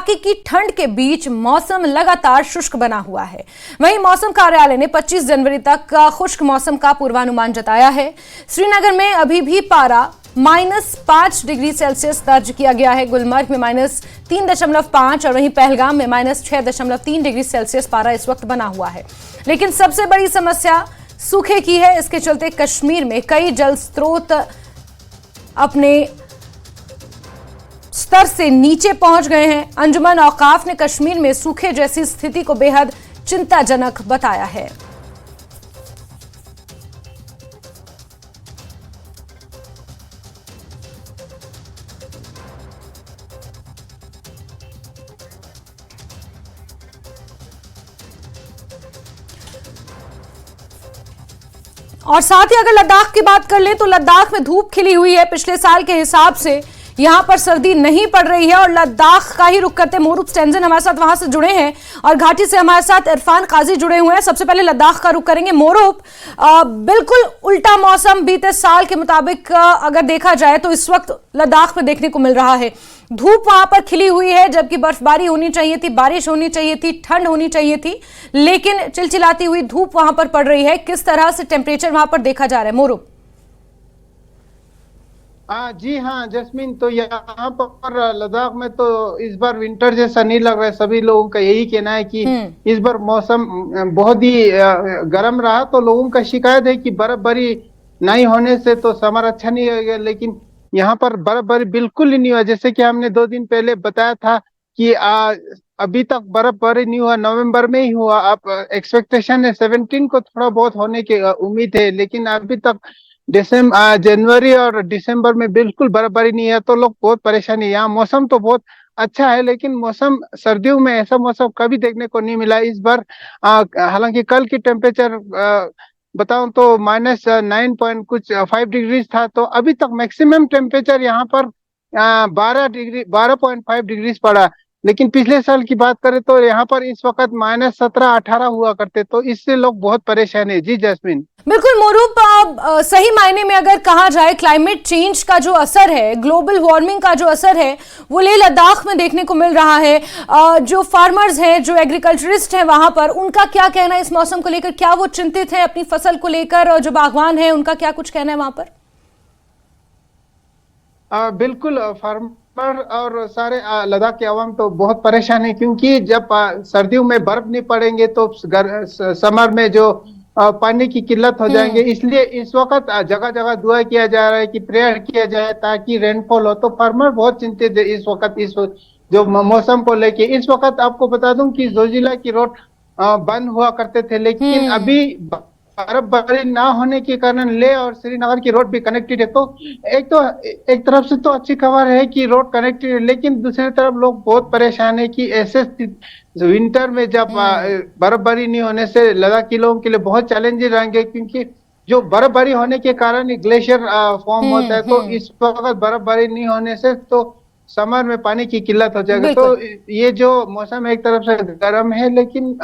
कड़ाके की ठंड के बीच मौसम लगातार शुष्क बना हुआ है। वहीं मौसम कार्यालय ने 25 जनवरी तक खुश्क मौसम का पूर्वानुमान जताया है। श्रीनगर में अभी भी पारा -5 डिग्री सेल्सियस दर्ज किया गया है। गुलमर्ग में -3.5 और वहीं पहलगाम में -6.3 डिग्री सेल्सियस पारा इस वक्त बना हुआ है। लेकिन सबसे बड़ी समस्या सूखे की है। इसके चलते कश्मीर में कई जल स्रोत अपने स्तर से नीचे पहुंच गए हैं। अंजुमन औकाफ ने कश्मीर में सूखे जैसी स्थिति को बेहद चिंताजनक बताया है। और साथ ही अगर लद्दाख की बात कर ले तो लद्दाख में धूप खिली हुई है। पिछले साल के हिसाब से यहां पर सर्दी नहीं पड़ रही है। और लद्दाख का ही रुख करते मोरूफ स्टेंजन हमारे साथ वहां से जुड़े हैं और घाटी से हमारे साथ इरफान काजी जुड़े हुए हैं। सबसे पहले लद्दाख का रुख करेंगे। मोरूफ, बिल्कुल उल्टा मौसम बीते साल के मुताबिक अगर देखा जाए तो इस वक्त लद्दाख में देखने को मिल रहा है। धूप वहां पर खिली हुई है, जबकि बर्फबारी होनी चाहिए थी, बारिश होनी चाहिए थी, ठंड होनी चाहिए थी, लेकिन चिलचिलाती हुई धूप वहां पर पड़ रही है। किस तरह से टेम्परेचर वहां पर देखा जा रहा है मोरूफ? जी हाँ जस्मीन, तो यहाँ पर लद्दाख में तो इस बार विंटर जैसा नहीं लग रहा है। सभी लोगों का यही कहना है कि इस बार मौसम बहुत ही गर्म रहा। तो लोगों का शिकायत है कि बर्फबारी नहीं होने से तो समर अच्छा नहीं होगा, लेकिन यहाँ पर बर्फबारी बिल्कुल ही नहीं हुआ। जैसे कि हमने 2 दिन पहले बताया था कि अभी तक बर्फबारी नहीं हुआ, नवंबर में ही हुआ। अब एक्सपेक्टेशन है 17 को थोड़ा बहुत होने की उम्मीद है, लेकिन अभी तक जनवरी और दिसंबर में बिल्कुल बर्फबारी नहीं है। तो लोग बहुत परेशानी। यहाँ मौसम तो बहुत अच्छा है, लेकिन मौसम सर्दियों में ऐसा मौसम कभी देखने को नहीं मिला इस बार। हालांकि कल की टेम्परेचर बताऊं तो -9.5 डिग्री था। तो अभी तक मैक्सिमम टेम्परेचर यहाँ पर 12.5 डिग्री पड़ा। लेकिन पिछले साल की बात करें तो यहाँ पर इस वक्त -17-18 हुआ करते। तो इससे लोग बहुत परेशान है। जी जैस्मिन, बिल्कुल मोरूफ, सही मायने में अगर कहा जाए क्लाइमेट चेंज का जो असर है, ग्लोबल वार्मिंग का जो असर है, वो लेह लद्दाख में देखने को मिल रहा है। जो फार्मर्स हैं, जो एग्रीकल्चरिस्ट हैं वहां पर, उनका क्या कहना है इस मौसम को लेकर? क्या वो चिंतित है अपनी फसल को लेकर? और जो बागवान है उनका क्या कुछ कहना है वहां पर? बिल्कुल, फार्मर और सारे लद्दाख के अवाम तो बहुत परेशान है, क्योंकि जब सर्दियों में बर्फ नहीं पड़ेंगे तो समर में जो पानी की किल्लत हो जाएंगे। इसलिए इस वक्त जगह जगह दुआ किया जा रहा है कि प्रेयर किया जाए ताकि रेनफॉल हो। तो फार्मर बहुत चिंतित है इस वक्त, इस जो मौसम को लेके। इस वक्त आपको बता दूं कि जोजिला की रोड बंद हुआ करते थे, लेकिन अभी बर्फबारी ना होने के कारण लेह और श्रीनगर की रोड भी कनेक्टेड है। तो एक तरफ से तो अच्छी खबर है कि रोड कनेक्टेड है, लेकिन दूसरी तरफ लोग बहुत परेशान है कि ऐसे विंटर में जब बर्फबारी नहीं होने से लद्दाखी लोगों के लिए बहुत चैलेंजेस रहेंगे, क्योंकि जो बर्फबारी होने के कारण ग्लेशियर फॉर्म होता है। तो इस वक्त बर्फबारी नहीं होने से तो समर में पानी की किल्लत हो जाएगी। तो ये जो मौसम एक तरफ से गर्म है, लेकिन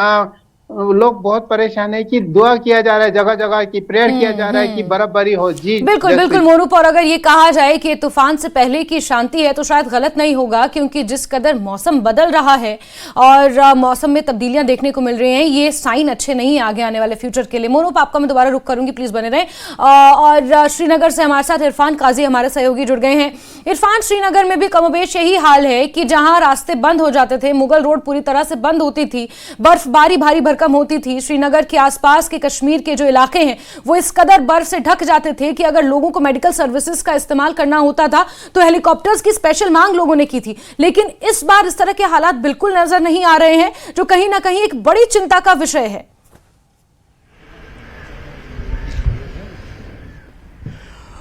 लोग बहुत परेशान है कि दुआ किया जा रहा है जगह जगह की, प्रेयर किया जा रहा है कि बर्फबारी हो। जी बिल्कुल बिल्कुल मोरूफ, और अगर ये कहा जाए कि तूफान से पहले की शांति है तो शायद गलत नहीं होगा, क्योंकि जिस कदर मौसम बदल रहा है और मौसम में तब्दीलियां देखने को मिल रही हैं, ये साइन अच्छे नहीं आगे आने वाले फ्यूचर के लिए। मोरूफ, आपका मैं दोबारा रुख करूंगी, प्लीज बने रहें। और श्रीनगर से हमारे साथ इरफान काजी हमारे सहयोगी जुड़ गए हैं। इरफान, श्रीनगर में भी कमोबेश यही हाल है कि जहां रास्ते बंद हो जाते थे, मुगल रोड पूरी तरह से बंद होती थी, बर्फबारी भारी कम होती थी, श्रीनगर के आसपास के कश्मीर के जो इलाके हैं वो इस कदर बर्फ से ढक जाते थे कि अगर लोगों को मेडिकल सर्विसेज का इस्तेमाल करना होता था तो हेलीकॉप्टर्स की स्पेशल मांग लोगों ने की थी। लेकिन इस बार इस तरह के हालात बिल्कुल नजर नहीं आ रहे हैं, जो कहीं ना कहीं एक बड़ी चिंता का विषय है।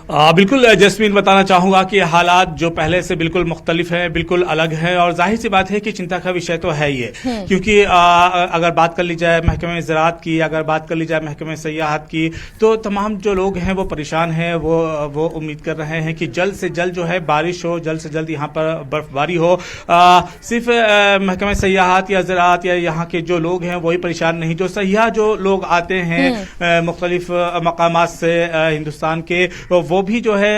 बिल्कुल जस्मीन, बताना चाहूँगा कि हालात जो पहले से बिल्कुल मुख्तलिफ हैं, बिल्कुल अलग हैं, और जाहिर सी बात है कि चिंता का विषय तो है ये, क्योंकि अगर बात कर ली जाए महकमे ज़राअत की, अगर बात कर ली जाए महकमे सयाहत की, तो तमाम जो लोग हैं वो परेशान हैं। वो उम्मीद कर रहे हैं कि जल्द से जल्द जो है बारिश हो, जल्द से जल्द यहाँ पर बर्फबारी हो। सिर्फ महकमे सयाहत या ज़राअत या यहाँ के जो लोग हैं वही परेशान नहीं, जो सयाह जो लोग आते हैं मुख्तलिफ मकामात से हिंदुस्तान के, वो भी जो है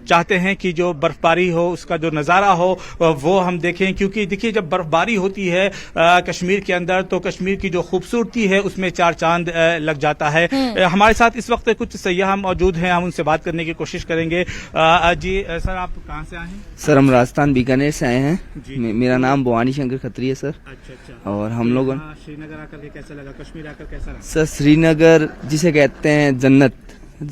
चाहते हैं कि जो बर्फबारी हो उसका जो नज़ारा हो वो हम देखें, क्योंकि देखिए जब बर्फबारी होती है कश्मीर के अंदर तो कश्मीर की जो खूबसूरती है उसमें चार चांद लग जाता है। हमारे साथ इस वक्त कुछ सयाह मौजूद हैं, हम उनसे बात करने की कोशिश करेंगे। जी सर, आप कहाँ से आए हैं? सर हम राजस्थान बीकानेर से आए हैं। मेरा नाम भवानी शंकर खत्री है सर। अच्छा। और हम लोग श्रीनगर आकर के कैसा लगा, कश्मीर आकर कैसा लगा? सर श्रीनगर जिसे कहते हैं जन्नत,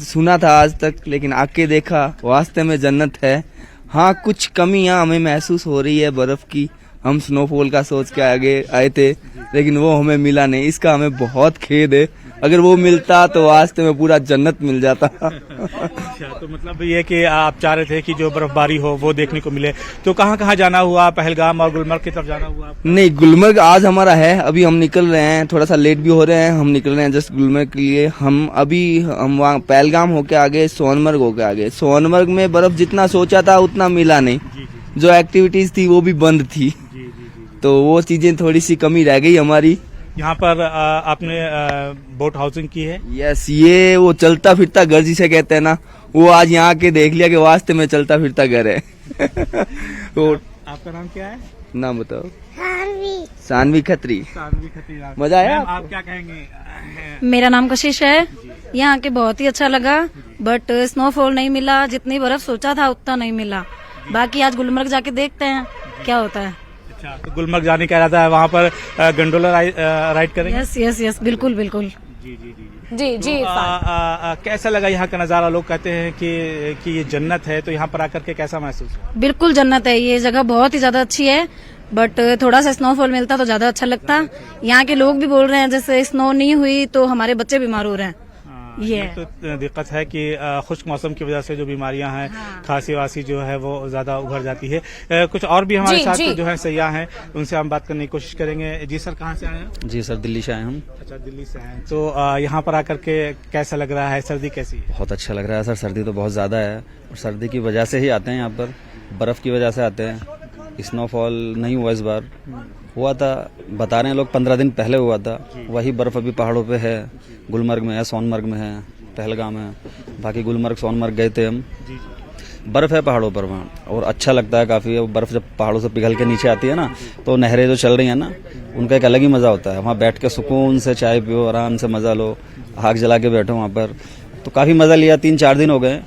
सुना था आज तक, लेकिन आके देखा वास्तव में जन्नत है। हाँ, कुछ कमियां हमें महसूस हो रही है बर्फ की। हम स्नोफॉल का सोच के आगे आए थे, लेकिन वो हमें मिला नहीं, इसका हमें बहुत खेद है। अगर वो मिलता तो वास्तव में पूरा जन्नत मिल जाता। अच्छा, तो मतलब ये कि आप चाह रहे थे कि जो बर्फबारी हो वो देखने को मिले, तो कहाँ कहाँ जाना हुआ? पहलगाम और गुलमर्ग की तरफ जाना हुआ? नहीं, गुलमर्ग आज हमारा है, अभी हम निकल रहे हैं, थोड़ा सा लेट भी हो रहे हैं। हम निकल रहे हैं जस्ट गुलमर्ग के लिए। हम वहाँ पहलगाम होके आगे सोनमर्ग होके आगे। सोनमर्ग में बर्फ जितना सोचा था उतना मिला नहीं, जो एक्टिविटीज थी वो भी बंद थी, तो वो चीजें थोड़ी सी कमी रह गई हमारी। यहाँ पर आपने बोट हाउसिंग की है? यस, ये वो चलता फिरता घर जिसे कहते हैं ना, वो आज यहाँ के देख लिया कि वास्तव में चलता फिरता घर है। तो आपका नाम क्या है? नाम बताओ। सानवी खत्री। मजा आया? आप क्या कहेंगे? मेरा नाम कशिश है। यहाँ के बहुत ही अच्छा लगा, बट स्नोफॉल नहीं मिला, जितनी बर्फ सोचा था उतना नहीं मिला। बाकी आज गुलमर्ग जाके देखते हैं क्या होता है। अच्छा, तो गुलमर्ग जाने का इरादा है, वहाँ पर गंडोला राइड करेंगे? यस, बिल्कुल। जी कैसा लगा यहाँ का नज़ारा? लोग कहते हैं कि ये जन्नत है, तो यहाँ पर आकर के कैसा महसूस हुआ? बिल्कुल जन्नत है, ये जगह बहुत ही ज्यादा अच्छी है, बट थोड़ा सा स्नोफॉल मिलता तो ज्यादा अच्छा लगता। यहाँ के लोग भी बोल रहे हैं जैसे स्नो नहीं हुई तो हमारे बच्चे बीमार हो रहे हैं। ये तो दिक्कत है कि खुश्क मौसम की वजह से जो बीमारियां हैं, खांसी वासी जो है वो ज्यादा उभर जाती है। कुछ और भी हमारे साथ जो है सयाह हैं, उनसे हम बात करने की कोशिश करेंगे। जी सर, कहाँ से आए हैं? जी सर, दिल्ली से आए हम। अच्छा, दिल्ली से आए हैं, तो यहाँ पर आकर के कैसा लग रहा है? सर्दी कैसी है? बहुत अच्छा लग रहा है सर, सर्दी तो बहुत ज्यादा है, और सर्दी की वजह से ही आते हैं यहाँ पर, बर्फ की वजह से आते हैं। स्नोफॉल नहीं हुआ इस बार, हुआ था बता रहे हैं लोग 15 दिन पहले हुआ था। वही बर्फ अभी पहाड़ों पे है, गुलमर्ग में है, सोनमर्ग में है, पहलगाम है। बाकी गुलमर्ग सोनमर्ग गए थे हम। बर्फ है पहाड़ों पर वहाँ, और अच्छा लगता है काफी। वो बर्फ जब पहाड़ों से पिघल के नीचे आती है ना, तो नहरें जो चल रही हैं ना, उनका एक अलग ही मजा होता है। वहाँ बैठ के सुकून से चाय पियो, आराम से मजा लो, आग जला के बैठो वहाँ पर, तो काफी मजा लिया। 3-4 दिन हो गए,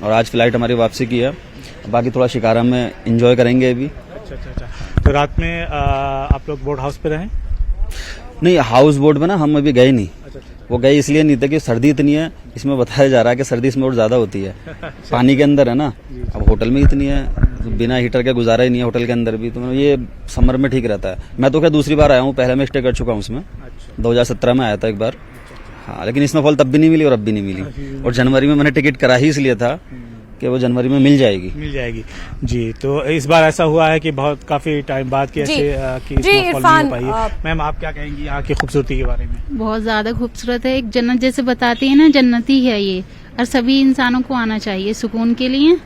और आज फ्लाइट हमारी वापसी की है। बाकी थोड़ा शिकारा में एंजॉय करेंगे अभी। अच्छा, तो रात में आप लोग बोट हाउस पे रहे? नहीं, हाउस बोट में ना हम अभी गए नहीं। वो गए इसलिए नहीं था कि सर्दी इतनी है, इसमें बताया जा रहा है कि सर्दी इसमें और ज्यादा होती है। पानी के अंदर है ना, अब होटल में इतनी है, तो बिना हीटर के गुजारा ही नहीं है होटल के अंदर भी। तो ये समर में ठीक रहता है। मैं तो क्या दूसरी बार आया हूँ, पहले मैं स्टे कर चुका हूँ उसमें। 2017 में आया था एक बार। हाँ, लेकिन स्नोफॉल तब भी नहीं मिली और अब भी नहीं मिली। और जनवरी में मैंने टिकट करा ही इसलिए था कि वो जनवरी में मिल जाएगी। जी, तो इस बार ऐसा हुआ है कि बहुत काफी टाइम बाद की ऐसे की स्नोफॉल नहीं हो पाई है। मैम, आप क्या कहेंगी यहाँ की खूबसूरती के बारे में? बहुत ज्यादा खूबसूरत है, एक जन्नत जैसे बताती है ना, जन्नती है ये। और सभी इंसानों को आना चाहिए सुकून के लिए,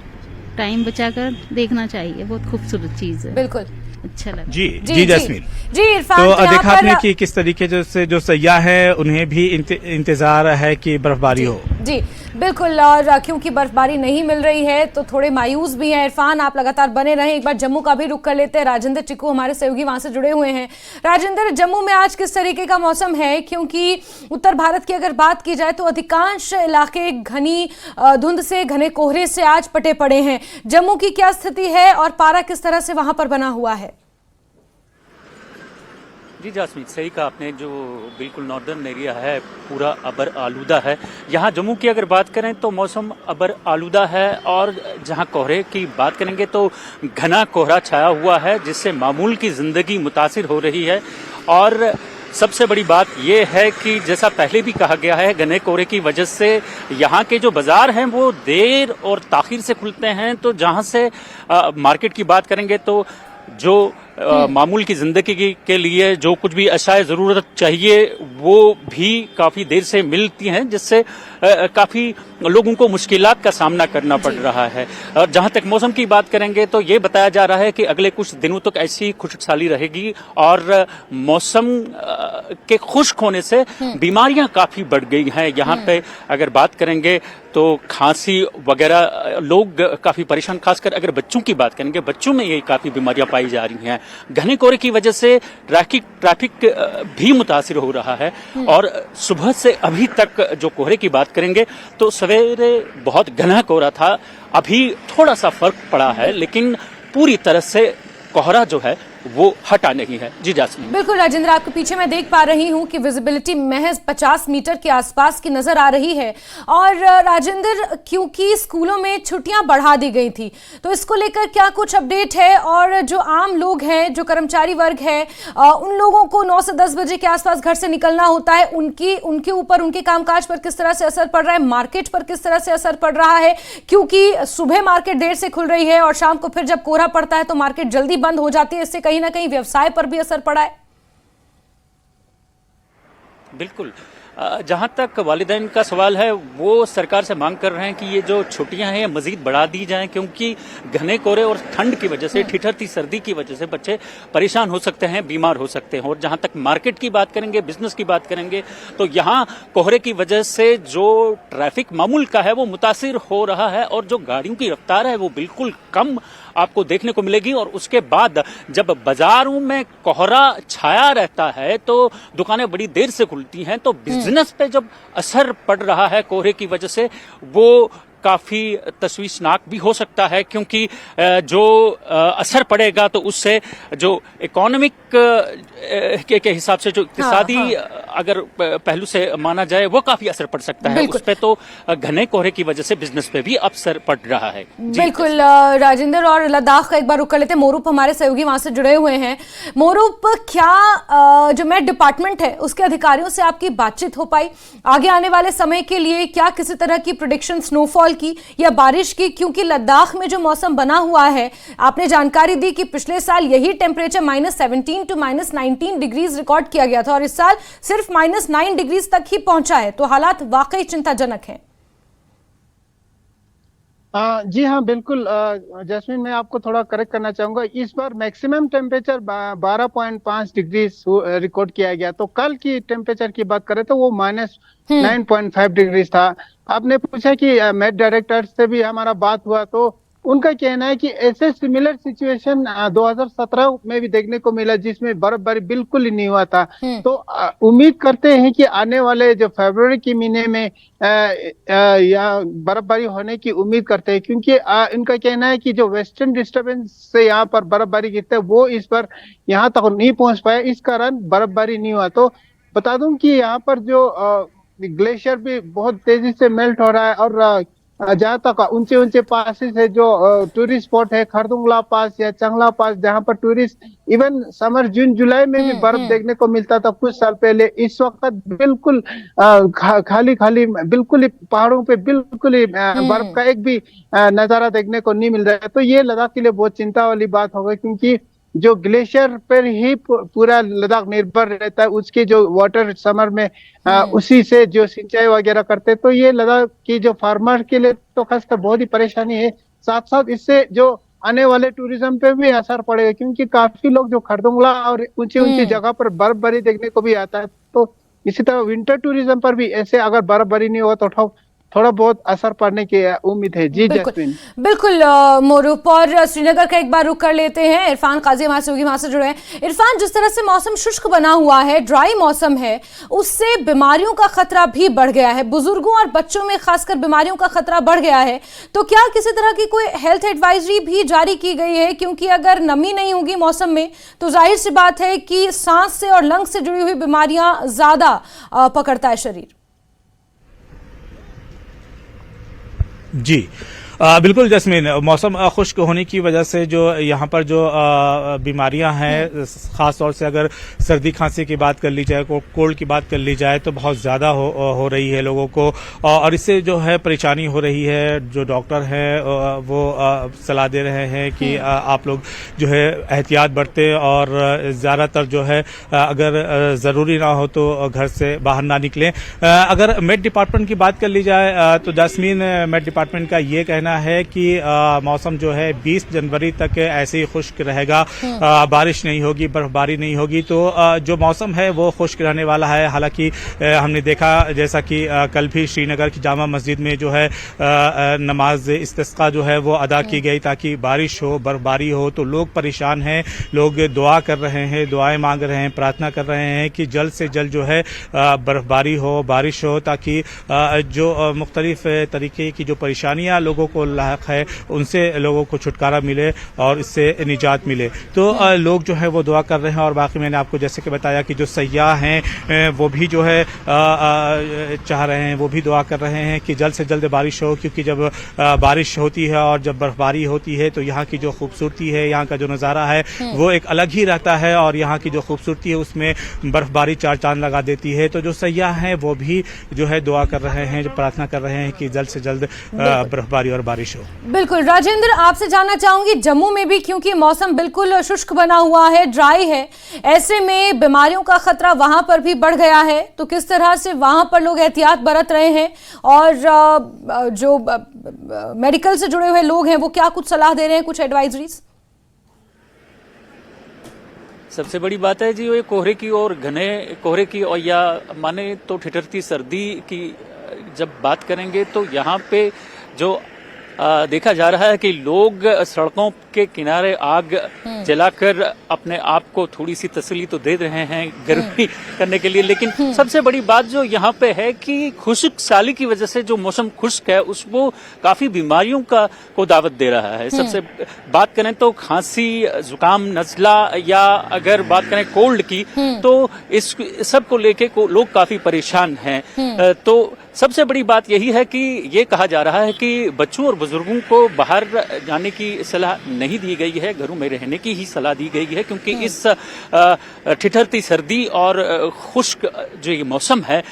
टाइम बचाकर देखना चाहिए। बहुत खूबसूरत चीज है, बिल्कुल अच्छा लगा। जी जैस्मीन जी इरफान, तो देखा आपने कि किस तरीके से जो सयाह है उन्हें भी इंतजार है कि बर्फबारी हो। जी बिल्कुल, और क्योंकि बर्फबारी नहीं मिल रही है तो थोड़े मायूस भी हैं। इरफान, आप लगातार बने रहें। एक बार जम्मू का भी रुख कर लेते हैं। राजेंद्र चिक्कू हमारे सहयोगी वहां से जुड़े हुए हैं। राजेंद्र, जम्मू में आज किस तरीके का मौसम है? क्योंकि उत्तर भारत की अगर बात की जाए तो अधिकांश इलाके घनी धुंध से, घने कोहरे से आज पटे पड़े हैं। जम्मू की क्या स्थिति है और पारा किस तरह से वहां पर बना हुआ है? जी जासमीन, सही कहा आपने। जो बिल्कुल नॉर्दर्न एरिया है पूरा अबर आलूदा है। यहाँ जम्मू की अगर बात करें तो मौसम अबर आलूदा है, और जहाँ कोहरे की बात करेंगे तो घना कोहरा छाया हुआ है, जिससे मामूल की जिंदगी मुतासिर हो रही है। और सबसे बड़ी बात यह है कि जैसा पहले भी कहा गया है, घने कोहरे की वजह से यहाँ के जो बाजार हैं वो देर और ताखिर से खुलते हैं। तो जहाँ से मार्केट की बात करेंगे तो जो मामूल की जिंदगी के लिए जो कुछ भी अशाए जरूरत चाहिए वो भी काफी देर से मिलती हैं, जिससे काफी लोगों को मुश्किलात का सामना करना पड़ रहा है। और जहां तक मौसम की बात करेंगे तो ये बताया जा रहा है कि अगले कुछ दिनों तक ऐसी खुशहाली रहेगी और मौसम के खुश्क होने से बीमारियां काफी बढ़ गई हैं। यहाँ पे अगर बात करेंगे तो खांसी वगैरह लोग काफी परेशान, खासकर अगर बच्चों की बात करेंगे, बच्चों में ये काफी बीमारियां पाई जा रही हैं। घने कोहरे की वजह से ट्रैफिक भी मुतासिर हो रहा है और सुबह से अभी तक जो कोहरे की बात करेंगे तो सवेरे बहुत घना कोहरा था, अभी थोड़ा सा फर्क पड़ा है, लेकिन पूरी तरह से कोहरा जो है वो हटा नहीं है। जी जासमीन। बिल्कुल राजेंद्र, आपके पीछे मैं देख पा रही हूं कि विजिबिलिटी महज 50 मीटर के आसपास की नजर आ रही है। और राजेंद्र, क्योंकि स्कूलों में छुट्टियां बढ़ा दी गई थी, तो इसको लेकर क्या कुछ अपडेट है? और जो आम लोग हैं, जो कर्मचारी वर्ग है, उन लोगों को 9 से 10 बजे के आसपास घर से निकलना होता है, उनके ऊपर, उनके कामकाज पर किस तरह से असर पड़ रहा है? मार्केट पर किस तरह से असर पड़ रहा है? क्योंकि सुबह मार्केट देर से खुल रही है और शाम को फिर जब कोहरा पड़ता है तो मार्केट जल्दी बंद हो जाती है। इससे कहीं ना कहीं व्यवसाय पर भी असर पड़ा है। बिल्कुल, जहां तक वालिदैन का सवाल है वो सरकार से मांग कर रहे हैं कि ये जो छुट्टियां हैं मजीद बढ़ा दी जाएं, क्योंकि घने कोहरे और ठंड की वजह से, ठिठुरती सर्दी की वजह से बच्चे परेशान हो सकते हैं, बीमार हो सकते हैं। और जहां तक मार्केट की बात करेंगे, बिजनेस की बात करेंगे, तो यहाँ कोहरे की वजह से जो ट्रैफिक मामूल का है वो मुतासिर हो रहा है और जो गाड़ियों की रफ्तार है वो बिल्कुल कम आपको देखने को मिलेगी। और उसके बाद जब बाजारों में कोहरा छाया रहता है तो दुकानें बड़ी देर से खुलती हैं, तो बिजनेस पे जब असर पड़ रहा है कोहरे की वजह से वो काफी तशवीशनाक भी हो सकता है, क्योंकि जो असर पड़ेगा तो उससे जो इकोनॉमिक के हिसाब से जो इक्तिसादी अगर पहलू से माना जाए वो काफी असर पड़ सकता है। उस पे तो घने कोहरे की वजह से बिजनेस पे भी असर पड़ रहा है। बिल्कुल राजेंद्र, और लद्दाख का एक बार रुक कर लेते हैं। मोरूप हमारे सहयोगी वहां से जुड़े हुए हैं। मोरूप, क्या जो मेट डिपार्टमेंट है उसके अधिकारियों से आपकी बातचीत हो पाई आगे आने वाले समय के लिए? क्या किसी तरह की प्रेडिक्शन स्नोफॉल की या बारिश की? क्योंकि लद्दाख में जो मौसम बना हुआ है, आपने जानकारी दी कि पिछले साल यही टेम्परेचर -17 to -19 डिग्रीज रिकॉर्ड किया गया था और इस साल सिर्फ -9 डिग्रीज तक ही पहुंचा है, तो हालात वाकई चिंताजनक हैं। जी हाँ, बिल्कुल जैस्मिन, मैं आपको थोड़ा करेक्ट करना चाहूंगा। इस बार मैक्सिमम टेम्परेचर 12.5 डिग्री रिकॉर्ड किया गया। तो कल की टेम्परेचर की बात करें तो वो -9.5 डिग्री था। आपने पूछा कि मेट डायरेक्टर से भी हमारा बात हुआ, तो उनका कहना है कि ऐसे सिमिलर सिचुएशन 2017 में भी देखने को मिला, जिसमें बर्फबारी बिल्कुल ही नहीं हुआ था। तो उम्मीद करते हैं कि आने वाले जो फरवरी के महीने में या बर्फबारी होने की उम्मीद करते हैं, क्योंकि इनका कहना है कि जो वेस्टर्न डिस्टर्बेंस से यहाँ पर बर्फबारी गिरता है वो इस बार यहाँ तक नहीं पहुंच पाया, इस कारण बर्फबारी नहीं हुआ। तो बता दूं कि यहाँ पर जो ग्लेशियर भी बहुत तेजी से मेल्ट हो रहा है और जहाँ तक ऊंचे ऊंचे पासेस है, जो टूरिस्ट स्पॉट है, खरदुंगला पास या चंगला पास, जहाँ पर टूरिस्ट इवन समर जून जुलाई में भी बर्फ देखने को मिलता था कुछ साल पहले, इस वक्त बिल्कुल खाली खाली, बिल्कुल ही पहाड़ों पे बिल्कुल ही बर्फ का एक भी नजारा देखने को नहीं मिल रहा है। तो ये लद्दाख के लिए बहुत चिंता वाली बात हो गई, क्योंकि जो ग्लेशियर पर ही पूरा लद्दाख निर्भर रहता है, उसके जो वाटर समर में उसी से जो सिंचाई वगैरह करते हैं। तो ये लद्दाख की जो फार्मर के लिए तो खासकर बहुत ही परेशानी है। साथ साथ इससे जो आने वाले टूरिज्म पे भी असर पड़ेगा, क्योंकि काफी लोग जो खरदुंगला और ऊंची ऊंची जगह पर बर्फबारी देखने को भी आता है। तो इसी तरह विंटर टूरिज्म पर भी ऐसे अगर बर्फबारी नहीं होगा तो थोड़ा बहुत असर पड़ने की उम्मीद है। जी जैस्मिन। बिल्कुल मोरूप, और श्रीनगर का एक बार रुक कर लेते हैं। इरफान काजी हमारे से वहां से जुड़े हैं। इरफान, जिस तरह से मौसम शुष्क बना हुआ है, ड्राई मौसम है, उससे बीमारियों का खतरा भी बढ़ गया है, बुजुर्गों और बच्चों में खासकर बीमारियों का खतरा बढ़ गया है। तो क्या किसी तरह की कोई हेल्थ एडवाइजरी भी जारी की गई है? क्योंकि अगर नमी नहीं होगी मौसम में तो जाहिर सी बात है कि सांस से और लंग्स से जुड़ी हुई बीमारियां ज्यादा पकड़ता है शरीर। जी, बिल्कुल जस्मीन, मौसम खुश्क होने की वजह से जो यहाँ पर जो बीमारियां हैं, खास तौर से अगर सर्दी खांसी की बात कर ली जाए, कोल्ड की बात कर ली जाए, तो बहुत ज़्यादा हो रही है लोगों को, और इससे जो है परेशानी हो रही है। जो डॉक्टर हैं वो सलाह दे रहे हैं कि आप लोग जो है एहतियात बरतें और ज़्यादातर जो है अगर ज़रूरी ना हो तो घर से बाहर ना निकलें। अगर मेट डिपार्टमेंट की बात कर ली जाए तो जस्मीन, मेट डिपार्टमेंट का ये कहना है कि मौसम जो है 20 जनवरी तक ऐसे ही खुश्क रहेगा, बारिश नहीं होगी, बर्फबारी नहीं होगी, तो जो मौसम है वो खुश्क रहने वाला है। हालांकि हमने देखा जैसा कि कल भी श्रीनगर की जामा मस्जिद में जो है नमाज इस्तिस्का जो है वो अदा की गई ताकि बारिश हो, बर्फबारी हो, तो लोग परेशान हैं, लोग दुआ कर रहे हैं, दुआएं मांग रहे हैं, प्रार्थना कर रहे हैं कि जल्द से जल्द जो है बर्फबारी हो, बारिश हो, ताकि जो मुख्तलिफ तरीके की जो परेशानियां लोगों को लायक है उनसे लोगों को छुटकारा मिले और इससे निजात मिले। तो लोग जो है वो दुआ कर रहे हैं। और बाकी मैंने आपको जैसे कि बताया कि जो सयाह हैं वो भी जो है चाह रहे हैं, वो भी दुआ कर रहे हैं कि जल्द से जल्द बारिश हो, क्योंकि जब बारिश होती है और जब बर्फबारी होती है तो यहाँ की जो खूबसूरती है, यहाँ का जो नज़ारा है वो एक अलग ही रहता है, और यहाँ की जो खूबसूरती है उसमें बर्फबारी चार चांद लगा देती है। तो जो सयाह हैं वो भी जो है दुआ कर रहे हैं, जो प्रार्थना कर रहे हैं कि जल्द से जल्द बर्फबारी और बारिश हो। बिल्कुल राजेंद्र, आपसे जानना चाहूंगी जम्मू में भी क्योंकि मौसम बिल्कुल शुष्क बना हुआ है, ड्राई है, ऐसे में बीमारियों का खतरा वहां पर भी बढ़ गया है, तो किस तरह से वहां पर लोग एहतियात बरत रहे हैं और जो मेडिकल से जुड़े हुए लोग हैं वो क्या कुछ सलाह दे रहे हैं, कुछ एडवाइजरीज? सबसे बड़ी बात है जी, ये कोहरे की और घने कोहरे की और या माने तो ठिठुरती सर्दी की जब बात करेंगे तो यहाँ पे जो देखा जा रहा है कि लोग सड़कों के किनारे आग जलाकर अपने आप को थोड़ी सी तसल्ली तो दे रहे हैं गर्मी करने के लिए, लेकिन सबसे बड़ी बात जो यहाँ पे है कि खुश्क साली की वजह से जो मौसम खुश्क है उसको काफी बीमारियों को दावत दे रहा है। सबसे बात करें तो खांसी, जुकाम, नजला या अगर बात करें कोल्ड की तो इस सब को लेके लोग काफी परेशान हैं। तो सबसे बड़ी बात यही है कि ये कहा जा रहा है कि बच्चों और बुजुर्गों को बाहर जाने की सलाह नहीं दी गई है, घरों में रहने की ही सलाह दी गई है, क्योंकि इस ठिठुरती सर्दी और खुश्क जो ये मौसम है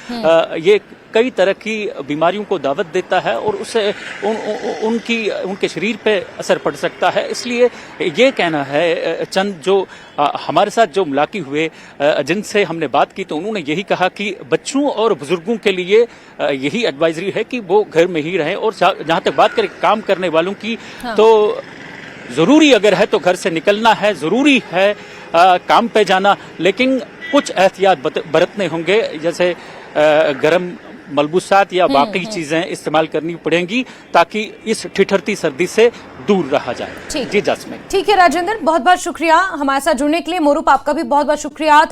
ये कई तरह की बीमारियों को दावत देता है और उससे उनके शरीर पे असर पड़ सकता है। इसलिए ये कहना है चंद जो हमारे साथ जो मुलाकी हुए जिनसे हमने बात की तो उन्होंने यही कहा कि बच्चों और बुजुर्गों के लिए यही एडवाइजरी है कि वो घर में ही रहें, और जहाँ तक बात करें काम करने वालों की तो जरूरी अगर है तो घर से निकलना है, जरूरी है काम पे जाना, लेकिन कुछ एहतियात बरतने होंगे, जैसे गर्म मलबूसात या बाकी चीजें इस्तेमाल करनी पड़ेंगी ताकि इस ठिठुरती सर्दी से दूर रहा जाए। जी जस्मीन। ठीक है राजेंद्र, बहुत बहुत शुक्रिया हमारे साथ जुड़ने के लिए। मोरूप, आपका भी बहुत बहुत शुक्रिया।